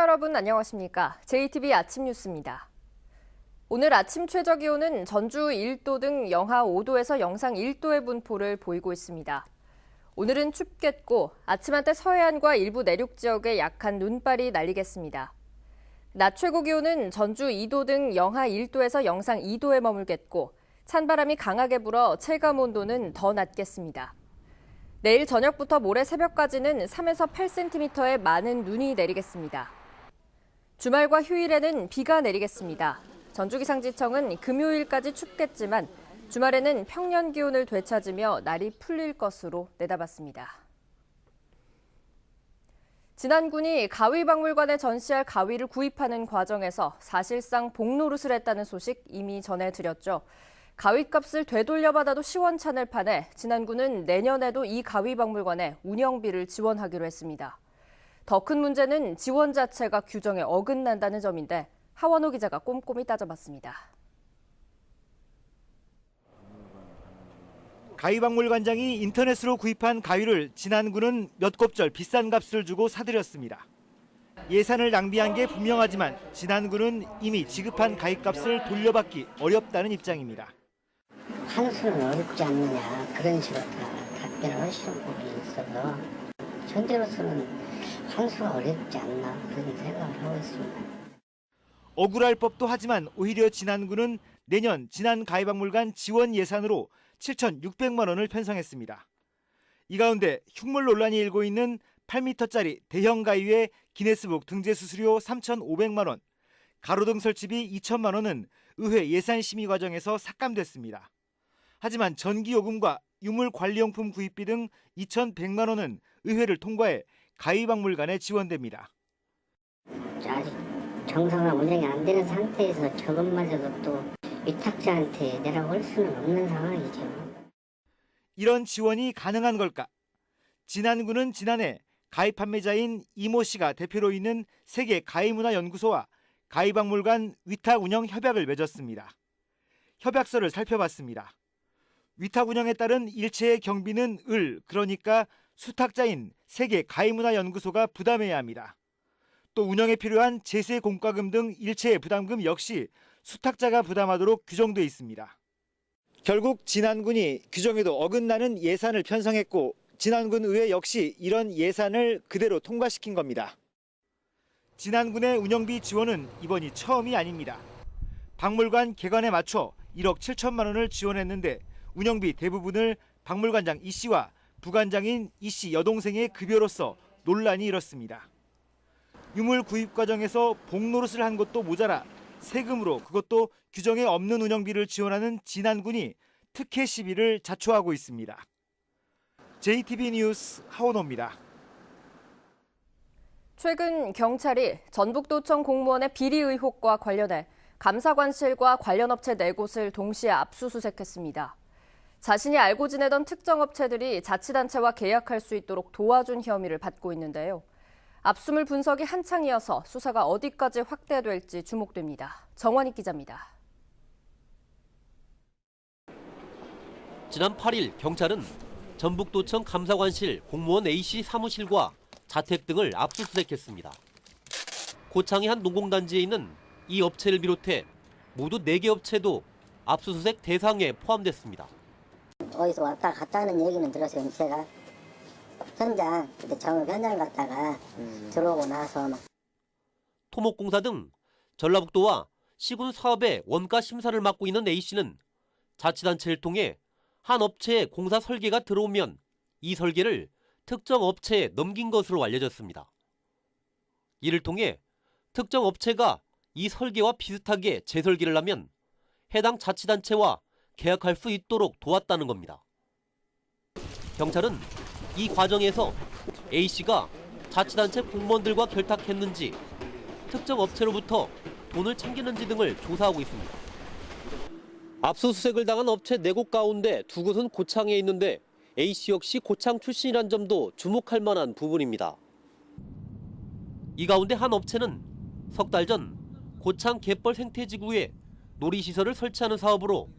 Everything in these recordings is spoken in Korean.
여러분 안녕하십니까? JTB 아침 뉴스입니다. 오늘 아침 최저기온은 전주 1도 등 영하 5도에서 영상 1도의 분포를 보이고 있습니다. 오늘은 춥겠고 아침 한때 서해안과 일부 내륙 지역에 약한 눈발이 날리겠습니다. 낮 최고 기온은 전주 2도 등 영하 1도에서 영상 2도에 머물겠고 찬바람이 강하게 불어 체감 온도는 더 낮겠습니다. 내일 저녁부터 모레 새벽까지는 3에서 8cm의 많은 눈이 내리겠습니다. 주말과 휴일에는 비가 내리겠습니다. 전주기상지청은 금요일까지 춥겠지만 주말에는 평년 기온을 되찾으며 날이 풀릴 것으로 내다봤습니다. 진안군이 가위박물관에 전시할 가위를 구입하는 과정에서 사실상 복노릇을 했다는 소식 이미 전해드렸죠. 가위값을 되돌려받아도 시원찮을 판에 진안군은 내년에도 이 가위박물관에 운영비를 지원하기로 했습니다. 더 큰 문제는 지원 자체가 규정에 어긋난다는 점인데 하원호 기자가 꼼꼼히 따져봤습니다. 가위박물관장이 인터넷으로 구입한 가위를 진안군은 몇 곱절 비싼 값을 주고 사들였습니다. 예산을 낭비한 게 분명하지만 진안군은 이미 지급한 가위값을 돌려받기 어렵다는 입장입니다. 환수는 어렵지 않느냐 그런 식으로 다 답변을 하시는 분이 있어서 현재로서는 환수가 어렵지 않나 그런 생각을 하고 있습니다. 억울할 법도 하지만 오히려 진안군은 내년 진안가위박물관 지원 예산으로 7,600만 원을 편성했습니다. 이 가운데 흉물 논란이 일고 있는 8m짜리 대형 가위의 기네스북 등재 수수료 3,500만 원, 가로등 설치비 2천만 원은 의회 예산심의 과정에서 삭감됐습니다. 하지만 전기요금과 유물관리용품 구입비 등 2,100만 원은 의회를 통과해 가위박물관에 지원됩니다. 아직 정상화 운영이 안 되는 상태에서 저것마저도 또 위탁자한테 내라고 할 수는 없는 상황이죠. 이런 지원이 가능한 걸까? 진안군은 지난해 가위 판매자인 이모 씨가 대표로 있는 세계 가위문화연구소와 가위박물관 위탁 운영 협약을 맺었습니다. 협약서를 살펴봤습니다. 위탁 운영에 따른 일체의 경비는 그러니까 수탁자인 세계 가위문화연구소가 부담해야 합니다. 또 운영에 필요한 제세 공과금 등 일체의 부담금 역시 수탁자가 부담하도록 규정돼 있습니다. 결국 진안군이 규정에도 어긋나는 예산을 편성했고 진안군 의회 역시 이런 예산을 그대로 통과시킨 겁니다. 진안군의 운영비 지원은 이번이 처음이 아닙니다. 박물관 개관에 맞춰 1억 7천만 원을 지원했는데 운영비 대부분을 박물관장 이 씨와 부관장인 이 씨 여동생의 급여로서 논란이 일었습니다. 유물 구입 과정에서 복노릇을 한 것도 모자라 세금으로 그것도 규정에 없는 운영비를 지원하는 진안군이 특혜 시비를 자초하고 있습니다. JTB 뉴스 하원호입니다. 최근 경찰이 전북도청 공무원의 비리 의혹과 관련해 감사관실과 관련 업체 4곳을 동시에 압수수색했습니다. 자신이 알고 지내던 특정 업체들이 자치단체와 계약할 수 있도록 도와준 혐의를 받고 있는데요. 압수물 분석이 한창이어서 수사가 어디까지 확대될지 주목됩니다. 정원익 기자입니다. 지난 8일 경찰은 전북도청 감사관실 공무원 A씨 사무실과 자택 등을 압수수색했습니다. 고창의 한 농공단지에 있는 이 업체를 비롯해 모두 4개 업체도 압수수색 대상에 포함됐습니다. 어디서 왔다 갔다 하는 얘기는 들었어요. 제가 현장 그때 정읍 현장 갔다가 들어오고 나서 토목공사 등 전라북도와 시군 사업의 원가 심사를 맡고 있는 A씨는 자치단체를 통해 한 업체의 공사 설계가 들어오면 이 설계를 특정 업체에 넘긴 것으로 알려졌습니다. 이를 통해 특정 업체가 이 설계와 비슷하게 재설계를 하면 해당 자치단체와 계약할 수 있도록 도왔다는 겁니다. 경찰은 이 과정에서 A씨가 자치단체 공무원들과 결탁했는지, 특정 업체로부터 돈을 챙겼는지 등을 조사하고 있습니다. 압수수색을 당한 업체 4곳 가운데 2곳은 고창에 있는데 A씨 역시 고창 출신이란 점도 주목할 만한 부분입니다. 이 가운데 한 업체는 석 달 전 고창 갯벌 생태지구에 놀이시설을 설치하는 사업으로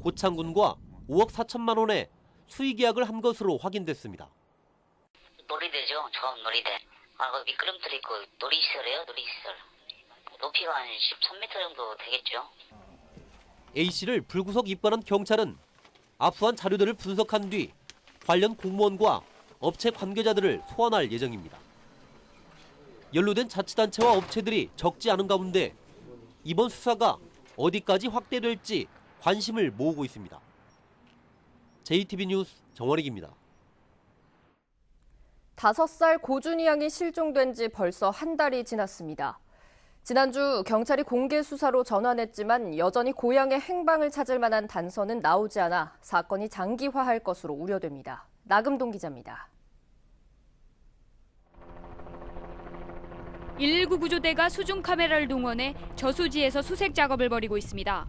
고창군과 5억 4천만 원의 수의 계약을 한 것으로 확인됐습니다. 놀이대죠. 처음 놀이대. 그 미끄럼틀이 있고 놀이시설이에요, 놀이시설. 높이가 한 13m 정도 되겠죠. A씨를 불구속 입건한 경찰은 압수한 자료들을 분석한 뒤 관련 공무원과 업체 관계자들을 소환할 예정입니다. 연루된 자치단체와 업체들이 적지 않은 가운데 이번 수사가 어디까지 확대될지 관심을 모으고 있습니다. JTB 뉴스 정원익입니다. 5살 고준희 양이 실종된 지 벌써 한 달이 지났습니다. 지난주 경찰이 공개 수사로 전환했지만 여전히 고양의 행방을 찾을 만한 단서는 나오지 않아 사건이 장기화할 것으로 우려됩니다. 나금동 기자입니다. 119 구조대가 수중 카메라를 동원해 저수지에서 수색 작업을 벌이고 있습니다.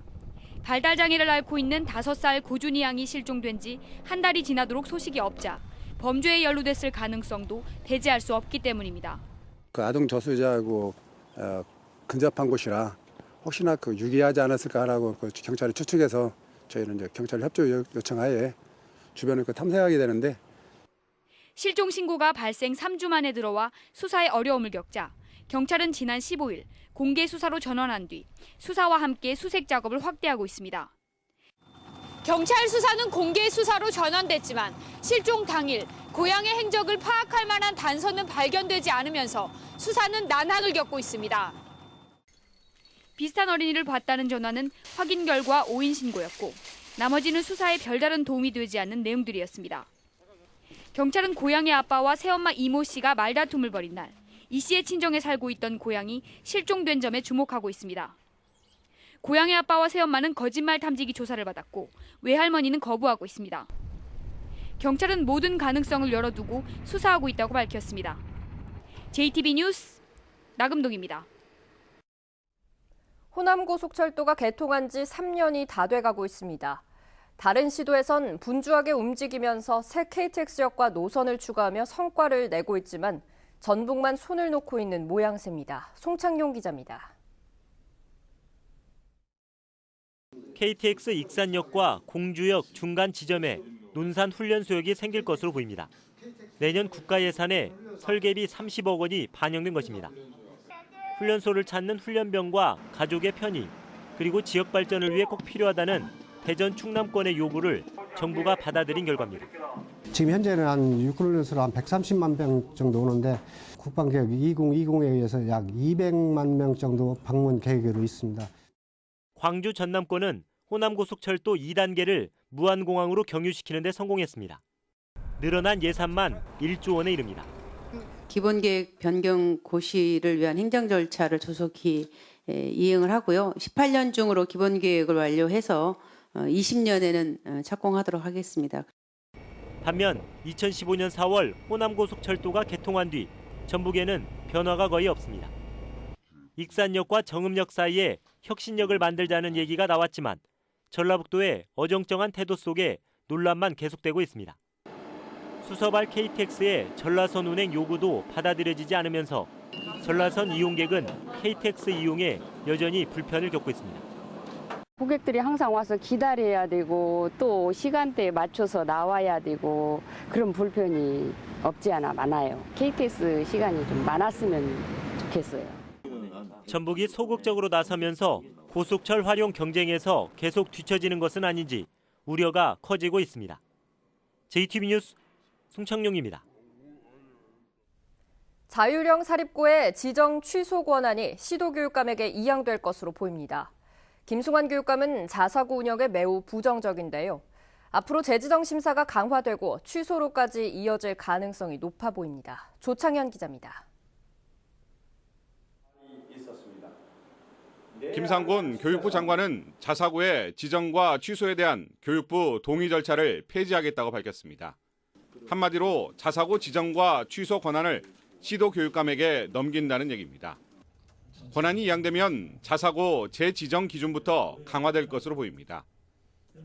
발달 장애를 앓고 있는 5살 고준희 양이 실종된 지 한 달이 지나도록 소식이 없자 범죄에 연루됐을 가능성도 배제할 수 없기 때문입니다. 그 아동 저수지하고 근접한 곳이라 혹시나 유기하지 않았을까라고 경찰이 추측해서 저희는 이제 경찰 협조 요청하에 주변을 탐색하게 되는데 실종 신고가 발생 3주 만에 들어와 수사에 어려움을 겪자 경찰은 지난 15일 공개 수사로 전환한 뒤 수사와 함께 수색 작업을 확대하고 있습니다. 경찰 수사는 공개 수사로 전환됐지만 실종 당일 고양의 행적을 파악할 만한 단서는 발견되지 않으면서 수사는 난항을 겪고 있습니다. 비슷한 어린이를 봤다는 전화는 확인 결과 오인 신고였고 나머지는 수사에 별다른 도움이 되지 않는 내용들이었습니다. 경찰은 고양의 아빠와 새엄마 이모 씨가 말다툼을 벌인 날 이 씨의 친정에 살고 있던 고양이 실종된 점에 주목하고 있습니다. 고양의 아빠와 새엄마는 거짓말 탐지기 조사를 받았고 외할머니는 거부하고 있습니다. 경찰은 모든 가능성을 열어두고 수사하고 있다고 밝혔습니다. JTB 뉴스 나금동입니다. 호남고속철도가 개통한 지 3년이 다 돼가고 있습니다. 다른 시도에선 분주하게 움직이면서 새 KTX역과 노선을 추가하며 성과를 내고 있지만 전북만 손을 놓고 있는 모양새입니다. 송창용 기자입니다. KTX 익산역과 공주역 중간 지점에 논산 훈련소역이 생길 것으로 보입니다. 내년 국가 예산에 설계비 30억 원이 반영된 것입니다. 훈련소를 찾는 훈련병과 가족의 편의, 그리고 지역 발전을 위해 꼭 필요하다는 대전 충남권의 요구를 정부가 받아들인 결과입니다. 지금 현재는 한 육군훈련소로 한 130만 명 정도 오는데 국방개혁 2020에 의해서 약 200만 명 정도 방문 계획으로 있습니다. 광주 전남권은 호남고속철도 2단계를 무안공항으로 경유시키는 데 성공했습니다. 늘어난 예산만 1조 원에 이릅니다. 기본계획 변경 고시를 위한 행정 절차를 조속히 이행을 하고요. 18년 중으로 기본계획을 완료해서 20년에는 착공하도록 하겠습니다. 반면 2015년 4월 호남고속철도가 개통한 뒤 전북에는 변화가 거의 없습니다. 익산역과 정읍역 사이에 혁신역을 만들자는 얘기가 나왔지만 전라북도의 어정쩡한 태도 속에 논란만 계속되고 있습니다. 수서발 KTX의 전라선 운행 요구도 받아들여지지 않으면서 전라선 이용객은 KTX 이용에 여전히 불편을 겪고 있습니다. 고객들이 항상 와서 기다려야 되고 또 시간대에 맞춰서 나와야 되고 그런 불편이 없지 않아 많아요. KTX 시간이 좀 많았으면 좋겠어요. 전북이 소극적으로 나서면서 고속철 활용 경쟁에서 계속 뒤처지는 것은 아닌지 우려가 커지고 있습니다. JTB 뉴스 송창용입니다. 자율형 사립고의 지정 취소 권한이 시도교육감에게 이양될 것으로 보입니다. 김승환 교육감은 자사고 운영에 매우 부정적인데요. 앞으로 재지정 심사가 강화되고 취소로까지 이어질 가능성이 높아 보입니다. 조창현 기자입니다. 김상곤 교육부 장관은 자사고의 지정과 취소에 대한 교육부 동의 절차를 폐지하겠다고 밝혔습니다. 한마디로 자사고 지정과 취소 권한을 시도교육감에게 넘긴다는 얘기입니다. 권한이 이양되면 자사고 재지정 기준부터 강화될 것으로 보입니다.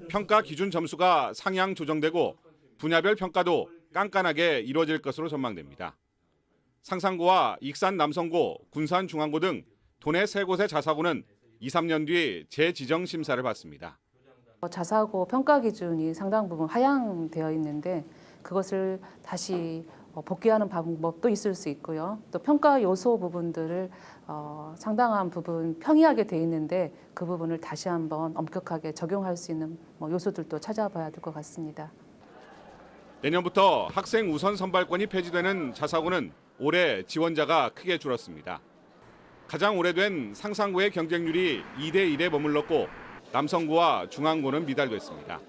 평가 기준 점수가 상향 조정되고 분야별 평가도 깐깐하게 이루어질 것으로 전망됩니다. 상산고와 익산 남성고, 군산 중앙고 등 도내 3곳의 자사고는 2, 3년 뒤 재지정 심사를 받습니다. 자사고 평가 기준이 상당 부분 하향되어 있는데 그것을 다시 복귀하는 방법도 있을 수 있고요. 또 평가 요소 부분들을 상당한 부분 평이하게 돼 있는데 그 부분을 다시 한번 엄격하게 적용할 수 있는 요소들도 찾아봐야 될 것 같습니다. 내년부터 학생 우선 선발권이 폐지되는 자사고는 올해 지원자가 크게 줄었습니다. 가장 오래된 상상고의 경쟁률이 2대1에 머물렀고 남성고와 중앙고는 미달됐습니다.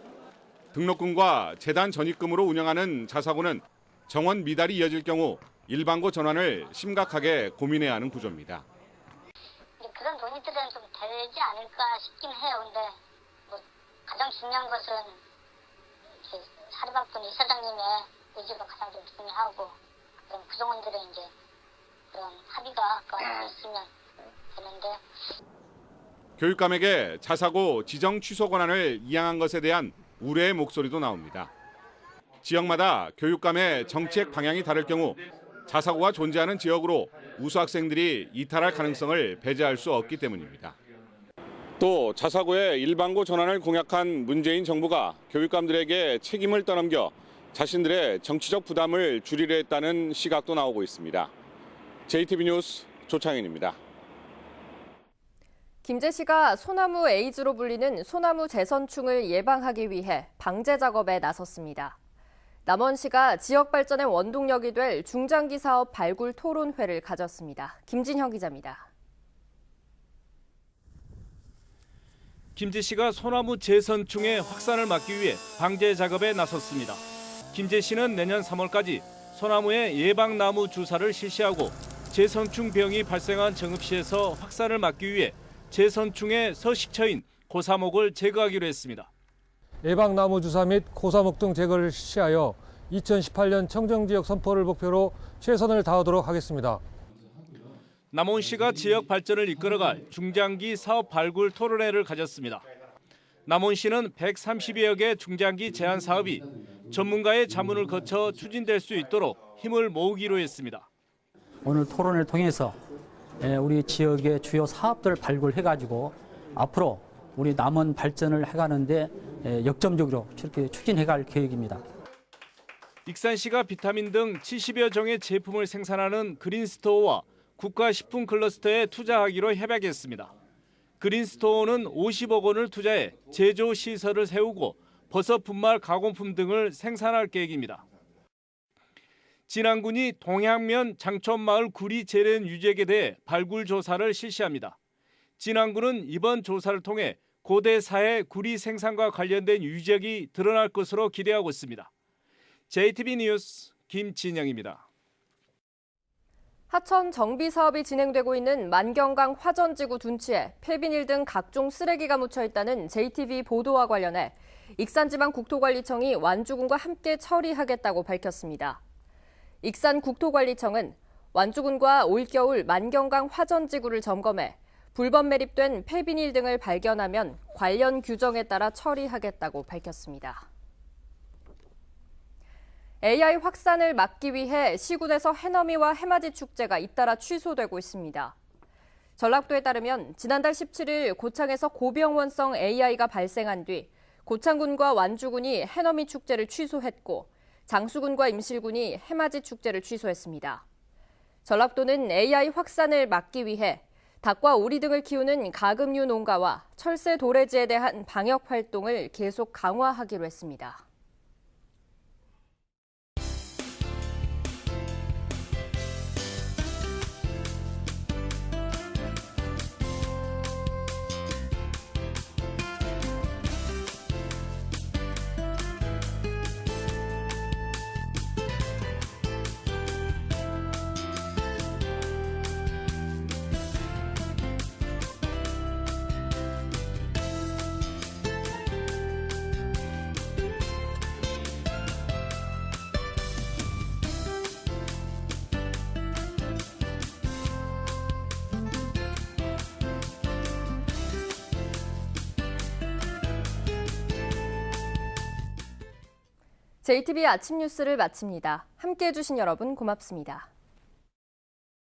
등록금과 재단 전입금으로 운영하는 자사고는 정원 미달이 이어질 경우 일반고 전환을 심각하게 고민해야 하는 구조입니다. 그런 돈들은 좀 되지 않을까 싶긴 해요. 근데 가장 중요한 것은 사립학군 이사장님의 의지가 가장 좀 중요하고 그럼 구성원들의 이제 그런 합의가 있으면 되는데. 교육감에게 자사고 지정 취소 권한을 이양한 것에 대한 우려의 목소리도 나옵니다. 지역마다 교육감의 정책 방향이 다를 경우 자사고가 존재하는 지역으로 우수 학생들이 이탈할 가능성을 배제할 수 없기 때문입니다. 또 자사고의 일반고 전환을 공약한 문재인 정부가 교육감들에게 책임을 떠넘겨 자신들의 정치적 부담을 줄이려 했다는 시각도 나오고 있습니다. JTB 뉴스 조창현입니다. 김제시가 소나무 에이즈로 불리는 소나무 재선충을 예방하기 위해 방제 작업에 나섰습니다. 남원시가 지역 발전의 원동력이 될 중장기 사업 발굴 토론회를 가졌습니다. 김진형 기자입니다. 김제시가 소나무 재선충의 확산을 막기 위해 방제 작업에 나섰습니다. 김제시는 내년 3월까지 소나무의 예방나무 주사를 실시하고 재선충 병이 발생한 정읍시에서 확산을 막기 위해 재선충의 서식처인 고사목을 제거하기로 했습니다. 예방나무 주사 및 고사목 등 제거를 실시하여 2018년 청정지역 선포를 목표로 최선을 다하도록 하겠습니다. 남원시가 지역 발전을 이끌어갈 중장기 사업 발굴 토론회를 가졌습니다. 남원시는 130여 개 중장기 제한 사업이 전문가의 자문을 거쳐 추진될 수 있도록 힘을 모으기로 했습니다. 오늘 토론을 통해서 우리 지역의 주요 사업들을 발굴해가지고 앞으로 우리 남원 발전을 해가는데 역점적으로 저렇게 추진해갈 계획입니다. 익산시가 비타민 등 70여 종의 제품을 생산하는 그린스토어와 국가식품 클러스터에 투자하기로 협약했습니다. 그린스토어는 50억 원을 투자해 제조 시설을 세우고 버섯 분말 가공품 등을 생산할 계획입니다. 진안군이 동양면 장촌마을 구리 재래는 유적에 대해 발굴 조사를 실시합니다. 진안군은 이번 조사를 통해 고대 사회 구리 생산과 관련된 유적이 드러날 것으로 기대하고 있습니다. JTB 뉴스 김진영입니다. 하천 정비 사업이 진행되고 있는 만경강 화전지구 둔치에 폐비닐 등 각종 쓰레기가 묻혀 있다는 JTB 보도와 관련해 익산지방국토관리청이 완주군과 함께 처리하겠다고 밝혔습니다. 익산국토관리청은 완주군과 올겨울 만경강 화전지구를 점검해 불법 매립된 폐비닐 등을 발견하면 관련 규정에 따라 처리하겠다고 밝혔습니다. AI 확산을 막기 위해 시군에서 해넘이와 해맞이 축제가 잇따라 취소되고 있습니다. 전라북도에 따르면 지난달 17일 고창에서 고병원성 AI가 발생한 뒤 고창군과 완주군이 해넘이 축제를 취소했고 장수군과 임실군이 해맞이 축제를 취소했습니다. 전라북도는 AI 확산을 막기 위해 닭과 오리 등을 키우는 가금류 농가와 철새 도래지에 대한 방역 활동을 계속 강화하기로 했습니다. JTB 아침 뉴스를 마칩니다. 함께해 주신 여러분 고맙습니다.